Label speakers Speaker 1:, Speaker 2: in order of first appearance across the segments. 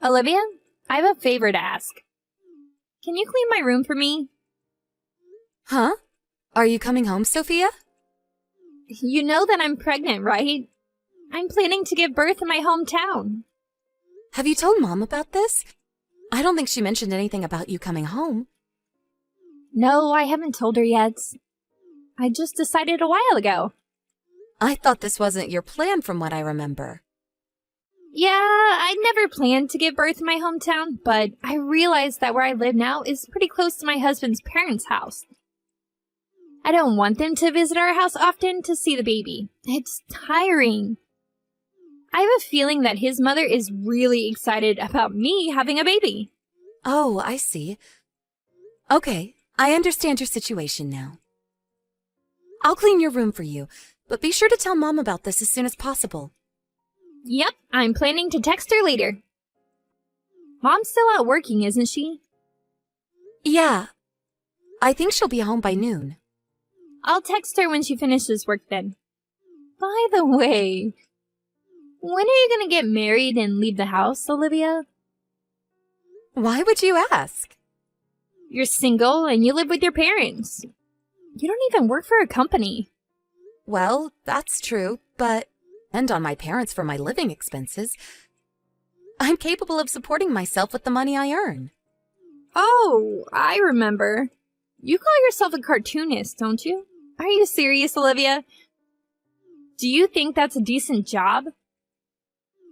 Speaker 1: Olivia, I have a favor to ask. Can you clean my room for me?
Speaker 2: Huh? Are you coming home, Sophia?
Speaker 1: You know that I'm pregnant, right? I'm planning to give birth in my hometown.
Speaker 2: Have you told Mom about this? I don't think she mentioned anything about you coming home.
Speaker 1: No, I haven't told her yet. I just decided a while ago.
Speaker 2: I thought this wasn't your plan from what I remember.
Speaker 1: Yeah, I never planned to give birth in my hometown, but I realized that where I live now is pretty close to my husband's parents' house. I don't want them to visit our house often to see the baby. It's tiring. I have a feeling that his mother is really excited about me having a baby.
Speaker 2: Oh, I see. Okay, I understand your situation now. I'll clean your room for you, but be sure to tell Mom about this as soon as possible.
Speaker 1: Yep, I'm planning to text her later. Mom's still out working, isn't she?
Speaker 2: Yeah. I think she'll be home by noon.
Speaker 1: I'll text her when she finishes work then. By the way, when are you gonna get married and leave the house, Olivia?
Speaker 2: Why would you ask?
Speaker 1: You're single and you live with your parents. You don't even work for a company.
Speaker 2: Well, that's true, but depend on my parents for my living expenses. I'm capable of supporting myself with the money I earn.
Speaker 1: Oh, I remember. You call yourself a cartoonist, don't you? Are you serious, Olivia? Do you think that's a decent job?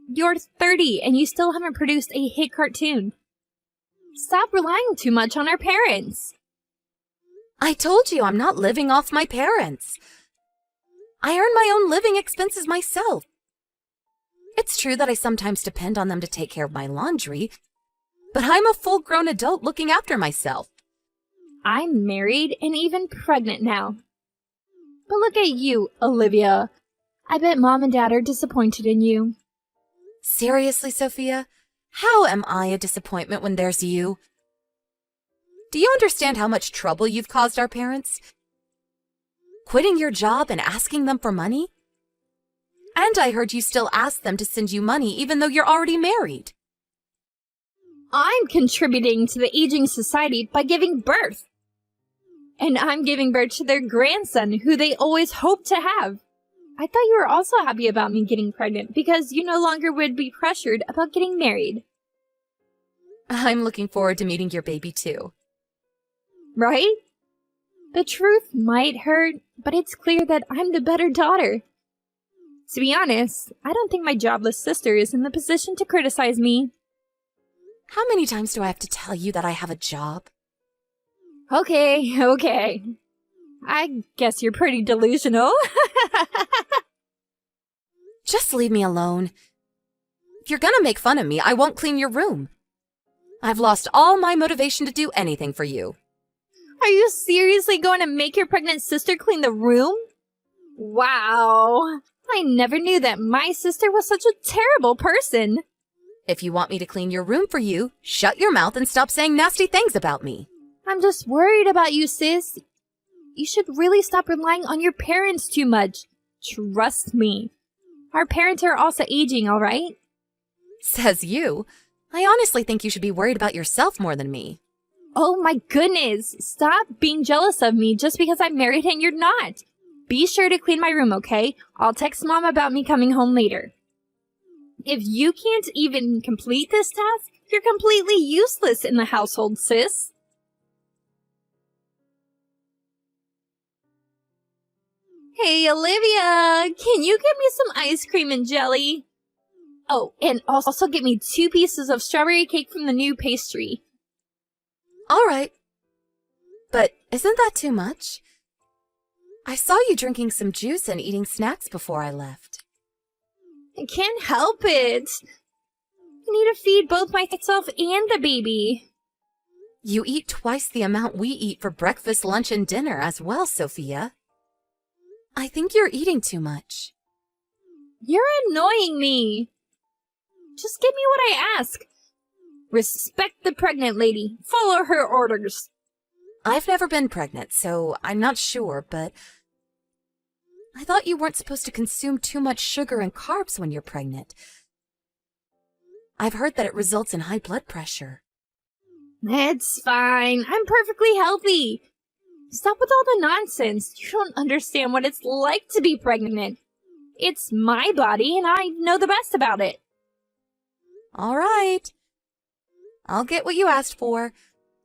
Speaker 1: You're 30 and you still haven't produced a hit cartoon. Stop relying too much on our parents.
Speaker 2: I told you I'm not living off my parents. I earn my own living expenses myself. It's true that I sometimes depend on them to take care of my laundry, but I'm a full-grown adult looking after myself.
Speaker 1: I'm married and even pregnant now. But look at you, Olivia. I bet Mom and Dad are disappointed in you.
Speaker 2: Seriously, Sophia? How am I a disappointment when there's you? Do you understand how much trouble you've caused our parents? Quitting your job and asking them for money? And I heard you still ask them to send you money even though you're already married.
Speaker 1: I'm contributing to the aging society by giving birth. And I'm giving birth to their grandson, who they always hoped to have. I thought you were also happy about me getting pregnant because you no longer would be pressured about getting married.
Speaker 2: I'm looking forward to meeting your baby too.
Speaker 1: Right? The truth might hurt, but it's clear that I'm the better daughter. To be honest, I don't think my jobless sister is in the position to criticize me.
Speaker 2: How many times do I have to tell you that I have a job?
Speaker 1: Okay. I guess you're pretty delusional.
Speaker 2: Just leave me alone. If you're gonna make fun of me, I won't clean your room. I've lost all my motivation to do anything for you.
Speaker 1: Are you seriously going to make your pregnant sister clean the room? Wow. I never knew that my sister was such a terrible person.
Speaker 2: If you want me to clean your room for you, shut your mouth and stop saying nasty things about me.
Speaker 1: I'm just worried about you, sis. You should really stop relying on your parents too much. Trust me. Our parents are also aging, all right?
Speaker 2: Says you. I honestly think you should be worried about yourself more than me.
Speaker 1: Oh my goodness. Stop being jealous of me just because I'm married and you're not. Be sure to clean my room, okay? I'll text Mom about me coming home later. If you can't even complete this task, you're completely useless in the household, sis. Hey, Olivia, can you get me some ice cream and jelly? Oh, and also get me 2 pieces of strawberry cake from the new pastry.
Speaker 2: All right. But isn't that too much? I saw you drinking some juice and eating snacks before I left.
Speaker 1: I can't help it. I need to feed both myself and the baby.
Speaker 2: You eat twice the amount we eat for breakfast, lunch, and dinner as well, Sophia. I think you're eating too much.
Speaker 1: You're annoying me. Just give me what I ask. Respect the pregnant lady. Follow her orders.
Speaker 2: I've never been pregnant, so I'm not sure, but I thought you weren't supposed to consume too much sugar and carbs when you're pregnant. I've heard that it results in high blood pressure.
Speaker 1: It's fine. I'm perfectly healthy. Stop with all the nonsense. You don't understand what it's like to be pregnant. It's my body, and I know the best about it.
Speaker 2: All right. I'll get what you asked for,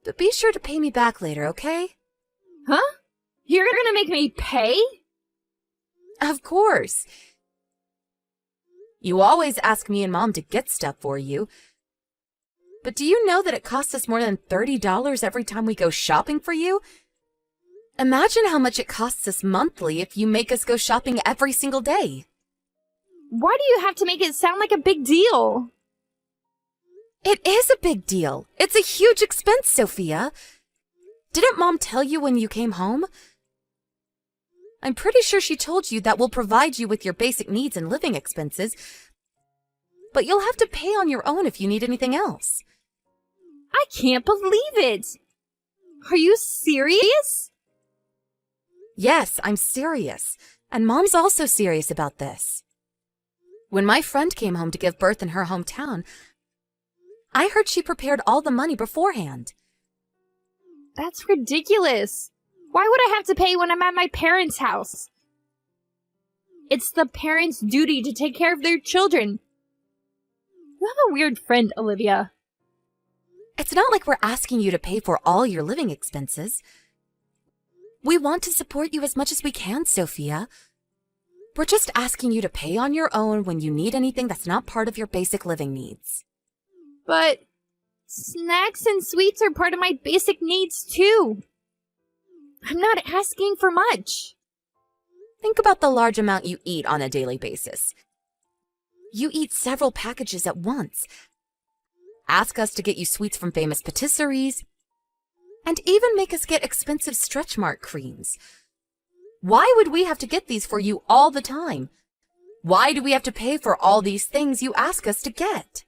Speaker 2: but be sure to pay me back later, okay?
Speaker 1: Huh? You're gonna make me pay?
Speaker 2: Of course. You always ask me and Mom to get stuff for you. But do you know that it costs us more than $30 every time we go shopping for you? Imagine how much it costs us monthly if you make us go shopping every single day.
Speaker 1: Why do you have to make it sound like a big deal?
Speaker 2: It is a big deal. It's a huge expense, Sophia. Didn't Mom tell you when you came home? I'm pretty sure she told you that we'll provide you with your basic needs and living expenses, but you'll have to pay on your own if you need anything else.
Speaker 1: I can't believe it! Are you serious?
Speaker 2: Yes, I'm serious, and Mom's also serious about this. When my friend came home to give birth in her hometown, I heard she prepared all the money beforehand.
Speaker 1: That's ridiculous. Why would I have to pay when I'm at my parents' house? It's the parents' duty to take care of their children. You have a weird friend, Olivia.
Speaker 2: It's not like we're asking you to pay for all your living expenses. We want to support you as much as we can, Sophia. We're just asking you to pay on your own when you need anything that's not part of your basic living needs.
Speaker 1: But snacks and sweets are part of my basic needs, too. I'm not asking for much.
Speaker 2: Think about the large amount you eat on a daily basis. You eat several packages at once. Ask us to get you sweets from famous patisseries, and even make us get expensive stretch mark creams. Why would we have to get these for you all the time? Why do we have to pay for all these things you ask us to get?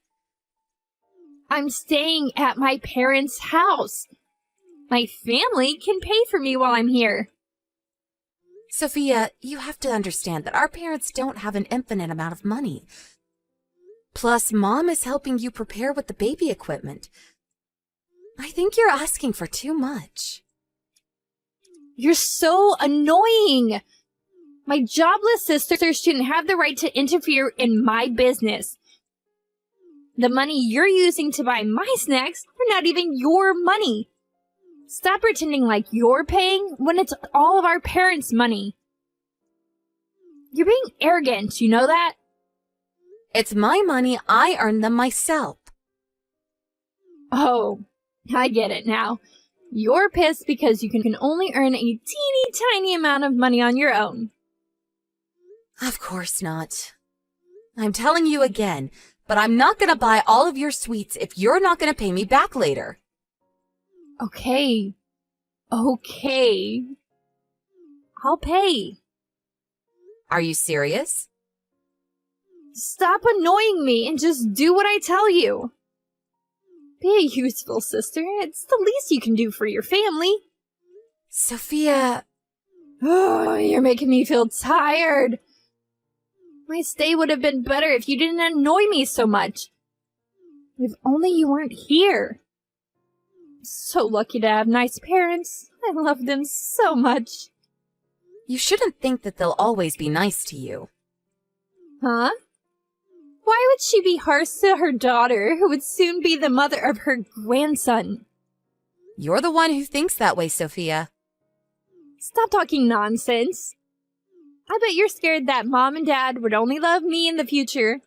Speaker 1: I'm staying at my parents' house. My family can pay for me while I'm here.
Speaker 2: Sophia, you have to understand that our parents don't have an infinite amount of money. Plus, Mom is helping you prepare with the baby equipment. I think you're asking for too much.
Speaker 1: You're so annoying. My jobless sisters shouldn't have the right to interfere in my business. The money you're using to buy my snacks are not even your money. Stop pretending like you're paying when it's all of our parents' money. You're being arrogant, you know that?
Speaker 2: It's my money. I earned them myself.
Speaker 1: Oh, I get it now. You're pissed because you can only earn a teeny tiny amount of money on your own.
Speaker 2: Of course not. I'm telling you again, but I'm not going to buy all of your sweets if you're not going to pay me back later.
Speaker 1: Okay. I'll pay.
Speaker 2: Are you serious?
Speaker 1: Stop annoying me and just do what I tell you. Be a useful sister. It's the least you can do for your family.
Speaker 2: Sophia...
Speaker 1: Oh, you're making me feel tired. My stay would have been better if you didn't annoy me so much. If only you weren't here. So lucky to have nice parents. I love them so much.
Speaker 2: You shouldn't think that they'll always be nice to you.
Speaker 1: Huh? Why would she be harsh to her daughter, who would soon be the mother of her grandson?
Speaker 2: You're the one who thinks that way, Sophia.
Speaker 1: Stop talking nonsense. I bet you're scared that Mom and Dad would only love me in the future.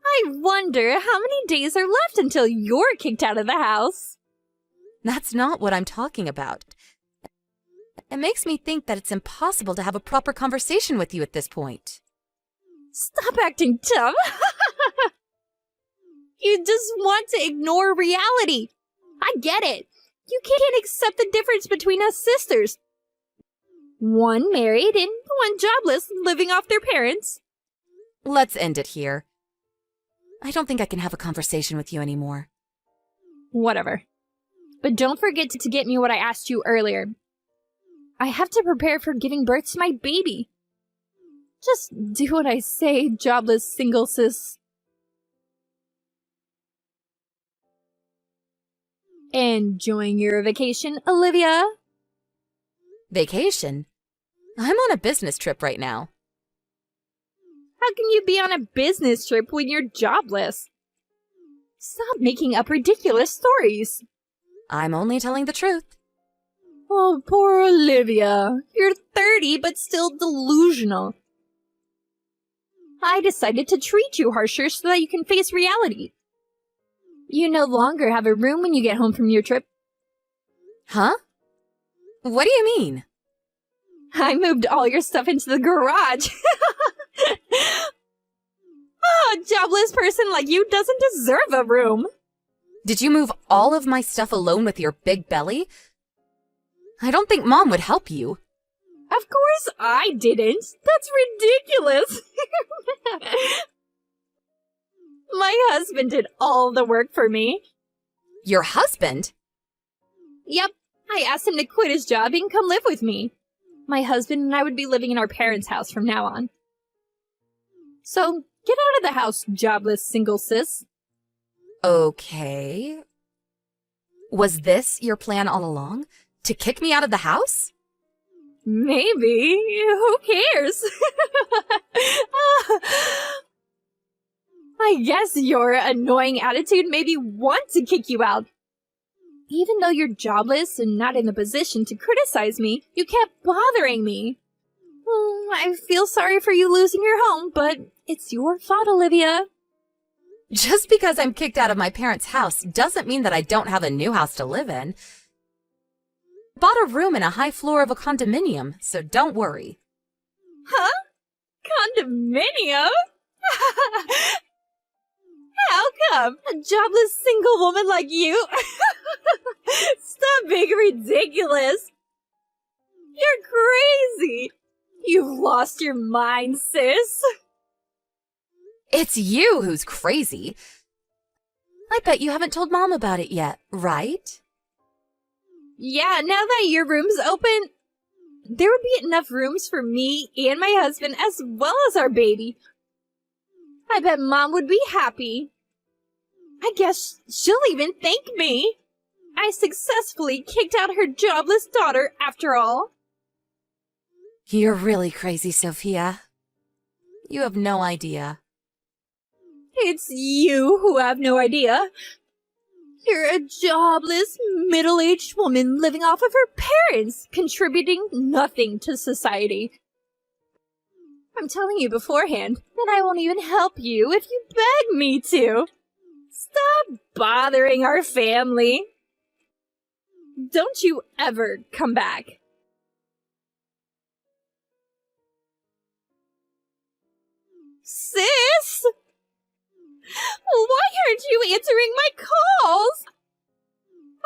Speaker 1: I wonder how many days are left until you're kicked out of the house.
Speaker 2: That's not what I'm talking about. It makes me think that it's impossible to have a proper conversation with you at this point.
Speaker 1: Stop acting dumb. You just want to ignore reality. I get it. You can't accept the difference between us sisters. One married and one jobless, living off their parents.
Speaker 2: Let's end it here. I don't think I can have a conversation with you anymore.
Speaker 1: Whatever. But don't forget to get me what I asked you earlier. I have to prepare for giving birth to my baby. Just do what I say, jobless single sis. Enjoying your vacation, Olivia?
Speaker 2: Vacation? I'm on a business trip right now.
Speaker 1: How can you be on a business trip when you're jobless? Stop making up ridiculous stories.
Speaker 2: I'm only telling the truth.
Speaker 1: Oh, poor Olivia. You're 30, but still delusional. I decided to treat you harsher so that you can face reality. You no longer have a room when you get home from your trip.
Speaker 2: Huh? What do you mean?
Speaker 1: I moved all your stuff into the garage. Oh, a jobless person like you doesn't deserve a room.
Speaker 2: Did you move all of my stuff alone with your big belly? I don't think Mom would help you.
Speaker 1: Of course I didn't. That's ridiculous. My husband did all the work for me.
Speaker 2: Your husband?
Speaker 1: Yep, I asked him to quit his job and come live with me. My husband and I would be living in our parents' house from now on. So, get out of the house, jobless single sis.
Speaker 2: Okay. Was this your plan all along? To kick me out of the house?
Speaker 1: Maybe. Who cares? I guess your annoying attitude made me want to kick you out. Even though you're jobless and not in the position to criticize me, you kept bothering me. I feel sorry for you losing your home, but it's your fault, Olivia.
Speaker 2: Just because I'm kicked out of my parents' house doesn't mean that I don't have a new house to live in. Bought a room in a high floor of a condominium, so don't worry.
Speaker 1: Huh? Condominium? How come? A jobless single woman like you? Stop being ridiculous. You're crazy. You've lost your mind, sis.
Speaker 2: It's you who's crazy. I bet you haven't told Mom about it yet, right?
Speaker 1: Yeah, now that your room's open, there would be enough rooms for me and my husband as well as our baby. I bet Mom would be happy. I guess she'll even thank me. I successfully kicked out her jobless daughter after all.
Speaker 2: You're really crazy, Sophia. You have no idea.
Speaker 1: It's you who have no idea. You're a jobless, middle-aged woman living off of her parents, contributing nothing to society. I'm telling you beforehand that I won't even help you if you beg me to. Stop bothering our family. Don't you ever come back. Sis? Why aren't you answering my calls?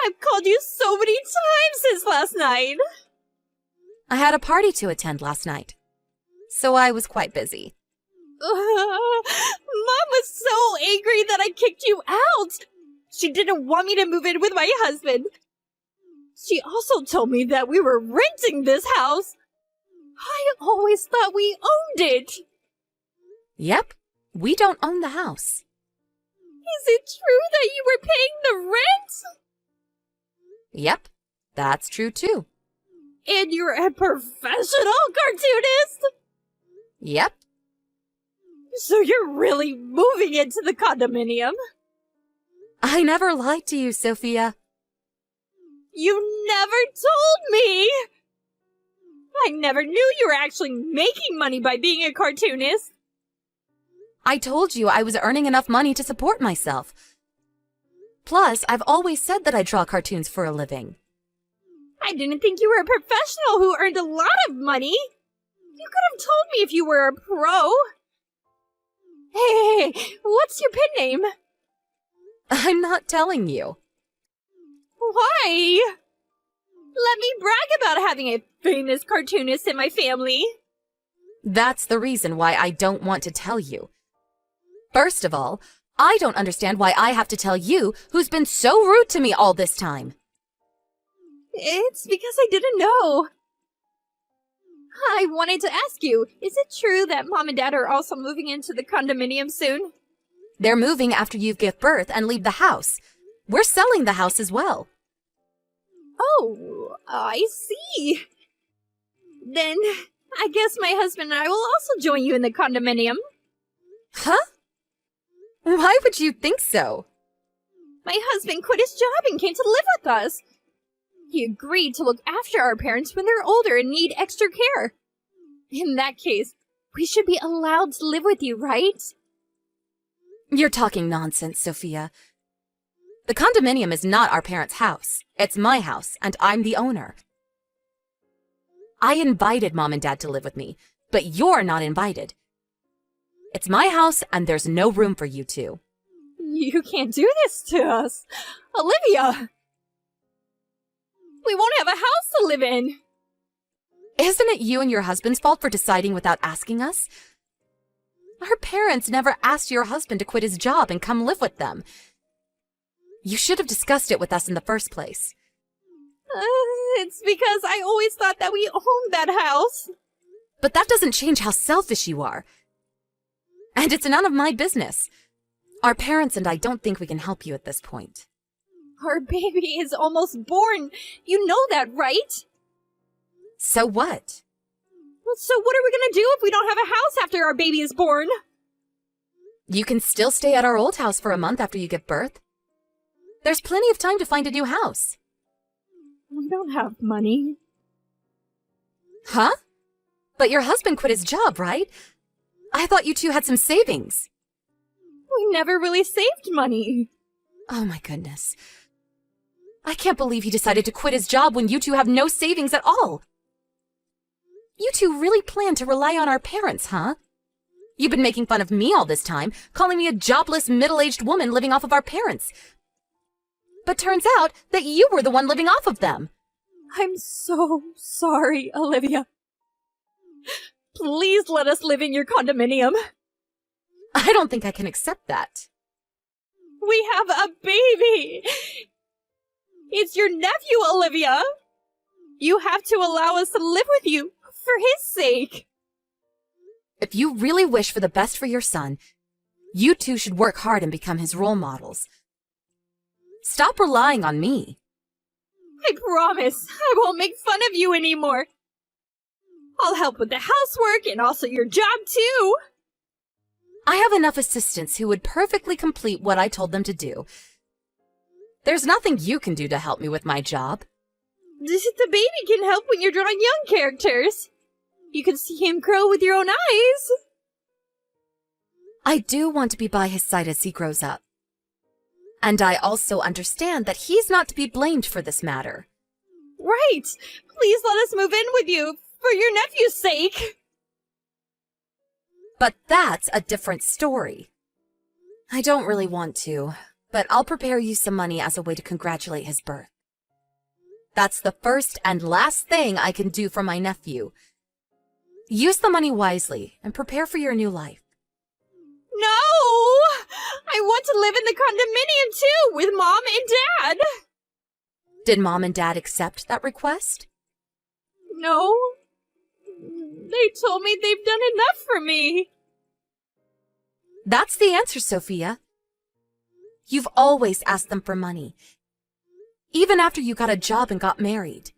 Speaker 1: I've called you so many times since last night.
Speaker 2: I had a party to attend last night, so I was quite busy.
Speaker 1: Mom was so angry that I kicked you out. She didn't want me to move in with my husband. She also told me that we were renting this house. I always thought we owned it.
Speaker 2: Yep, we don't own the house.
Speaker 1: Is it true that you were paying the rent?
Speaker 2: Yep, that's true too.
Speaker 1: And you're a professional cartoonist?
Speaker 2: Yep.
Speaker 1: So you're really moving into the condominium?
Speaker 2: I never lied to you, Sophia.
Speaker 1: You never told me! I never knew you were actually making money by being a cartoonist.
Speaker 2: I told you I was earning enough money to support myself. Plus, I've always said that I draw cartoons for a living.
Speaker 1: I didn't think you were a professional who earned a lot of money. You could have told me if you were a pro. Hey, what's your pen name?
Speaker 2: I'm not telling you.
Speaker 1: Why? Let me brag about having a famous cartoonist in my family.
Speaker 2: That's the reason why I don't want to tell you. First of all, I don't understand why I have to tell you, who's been so rude to me all this time.
Speaker 1: It's because I didn't know. I wanted to ask you, is it true that Mom and Dad are also moving into the condominium soon?
Speaker 2: They're moving after you give birth and leave the house. We're selling the house as well.
Speaker 1: Oh, I see. Then I guess my husband and I will also join you in the condominium.
Speaker 2: Huh? Why would you think so?
Speaker 1: My husband quit his job and came to live with us. He agreed to look after our parents when they're older and need extra care. In that case, we should be allowed to live with you, right?
Speaker 2: You're talking nonsense, Sophia. The condominium is not our parents' house. It's my house, and I'm the owner. I invited Mom and Dad to live with me, but you're not invited. It's my house, and there's no room for you two.
Speaker 1: You can't do this to us. Olivia! We won't have a house to live in.
Speaker 2: Isn't it you and your husband's fault for deciding without asking us? Our parents never asked your husband to quit his job and come live with them. You should have discussed it with us in the first place.
Speaker 1: It's because I always thought that we owned that house.
Speaker 2: But that doesn't change how selfish you are. And it's none of my business. Our parents and I don't think we can help you at this point.
Speaker 1: Our baby is almost born. You know that, right?
Speaker 2: So what?
Speaker 1: So what are we gonna do if we don't have a house after our baby is born?
Speaker 2: You can still stay at our old house for a month after you give birth. There's plenty of time to find a new house.
Speaker 1: We don't have money.
Speaker 2: Huh? But your husband quit his job, right? I thought you two had some savings.
Speaker 1: We never really saved money.
Speaker 2: Oh my goodness. I can't believe he decided to quit his job when you two have no savings at all. You two really plan to rely on our parents, huh? You've been making fun of me all this time, calling me a jobless, middle-aged woman living off of our parents. But turns out that you were the one living off of them.
Speaker 1: I'm so sorry, Olivia. Please let us live in your condominium.
Speaker 2: I don't think I can accept that.
Speaker 1: We have a baby! It's your nephew, Olivia! You have to allow us to live with you, for his sake.
Speaker 2: If you really wish for the best for your son, you two should work hard and become his role models. Stop relying on me.
Speaker 1: I promise I won't make fun of you anymore. I'll help with the housework and also your job, too.
Speaker 2: I have enough assistants who would perfectly complete what I told them to do. There's nothing you can do to help me with my job.
Speaker 1: The baby can help when you're drawing young characters. You can see him grow with your own eyes.
Speaker 2: I do want to be by his side as he grows up. And I also understand that he's not to be blamed for this matter.
Speaker 1: Right. Please let us move in with you, for your nephew's sake.
Speaker 2: But that's a different story. I don't really want to, but I'll prepare you some money as a way to congratulate his birth. That's the first and last thing I can do for my nephew. Use the money wisely and prepare for your new life.
Speaker 1: No! I want to live in the condominium too, with Mom and Dad!
Speaker 2: Did Mom and Dad accept that request?
Speaker 1: No. They told me they've done enough for me.
Speaker 2: That's the answer, Sophia. You've always asked them for money, even after you got a job and got married.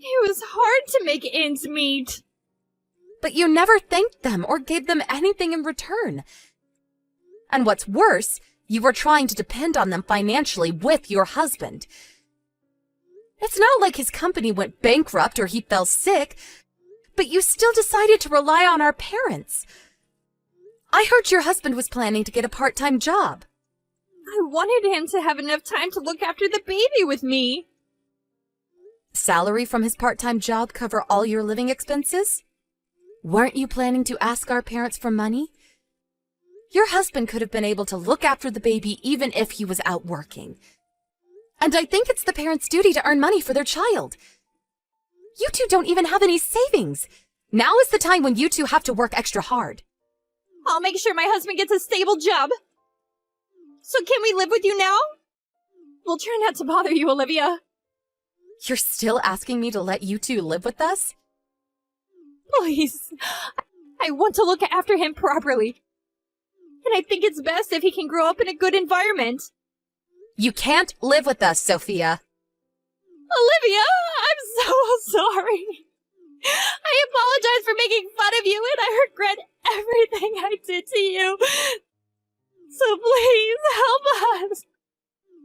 Speaker 1: It was hard to make ends meet.
Speaker 2: But you never thanked them or gave them anything in return. And what's worse, you were trying to depend on them financially with your husband. It's not like his company went bankrupt or he fell sick, but you still decided to rely on our parents. I heard your husband was planning to get a part-time job.
Speaker 1: I wanted him to have enough time to look after the baby with me.
Speaker 2: Salary from his part-time job cover all your living expenses? Weren't you planning to ask our parents for money? Your husband could have been able to look after the baby even if he was out working. And I think it's the parents' duty to earn money for their child. You two don't even have any savings. Now is the time when you two have to work extra hard.
Speaker 1: I'll make sure my husband gets a stable job. So can we live with you now? We'll try not to bother you, Olivia.
Speaker 2: You're still asking me to let you two live with us?
Speaker 1: Please. I want to look after him properly. And I think it's best if he can grow up in a good environment.
Speaker 2: You can't live with us, Sophia.
Speaker 1: Olivia, I'm so sorry. I apologize for making fun of you, and I regret everything I did to you. So please help us.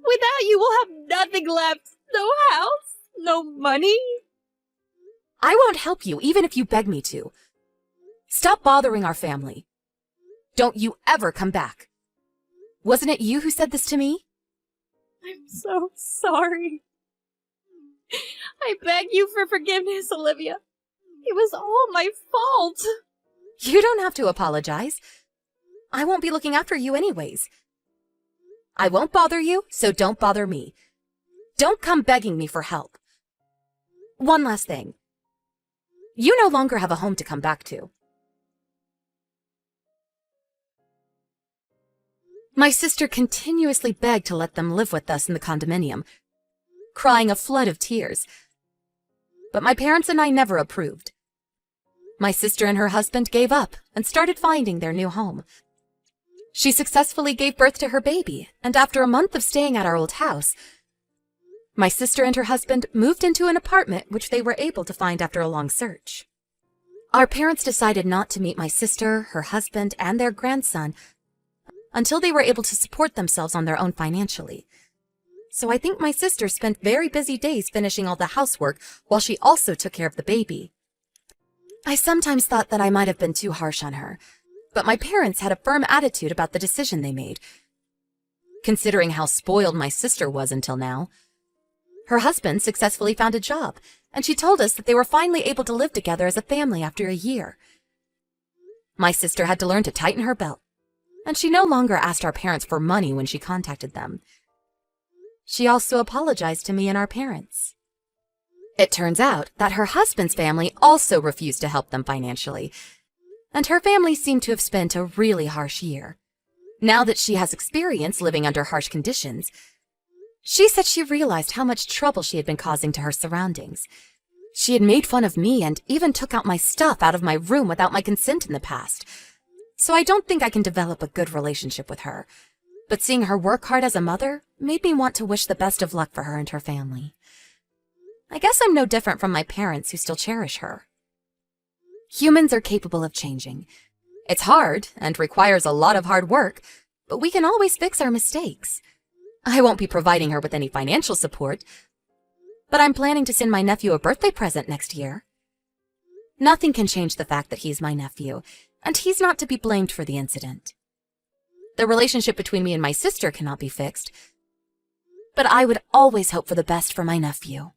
Speaker 1: Without you, we'll have nothing left. No house, no money.
Speaker 2: I won't help you even if you beg me to. Stop bothering our family. Don't you ever come back. Wasn't it you who said this to me?
Speaker 1: I'm so sorry. I beg you for forgiveness, Olivia. It was all my fault.
Speaker 2: You don't have to apologize. I won't be looking after you anyways. I won't bother you, so don't bother me. Don't come begging me for help. One last thing. You no longer have a home to come back to. My sister continuously begged to let them live with us in the condominium, crying a flood of tears. But my parents and I never approved. My sister and her husband gave up and started finding their new home. She successfully gave birth to her baby, and after a month of staying at our old house, my sister and her husband moved into an apartment which they were able to find after a long search. Our parents decided not to meet my sister, her husband, and their grandson until they were able to support themselves on their own financially. So I think my sister spent very busy days finishing all the housework while she also took care of the baby. I sometimes thought that I might have been too harsh on her, but my parents had a firm attitude about the decision they made. Considering how spoiled my sister was until now, her husband successfully found a job, and she told us that they were finally able to live together as a family after a year. My sister had to learn to tighten her belt, and she no longer asked our parents for money when she contacted them. She also apologized to me and our parents. It turns out that her husband's family also refused to help them financially, and her family seemed to have spent a really harsh year. Now that she has experience living under harsh conditions, she said she realized how much trouble she had been causing to her surroundings. She had made fun of me and even took out my stuff out of my room without my consent in the past. So I don't think I can develop a good relationship with her. But seeing her work hard as a mother made me want to wish the best of luck for her and her family. I guess I'm no different from my parents who still cherish her. Humans are capable of changing. It's hard and requires a lot of hard work, but we can always fix our mistakes. I won't be providing her with any financial support, but I'm planning to send my nephew a birthday present next year. Nothing can change the fact that he's my nephew, and he's not to be blamed for the incident. The relationship between me and my sister cannot be fixed, but I would always hope for the best for my nephew.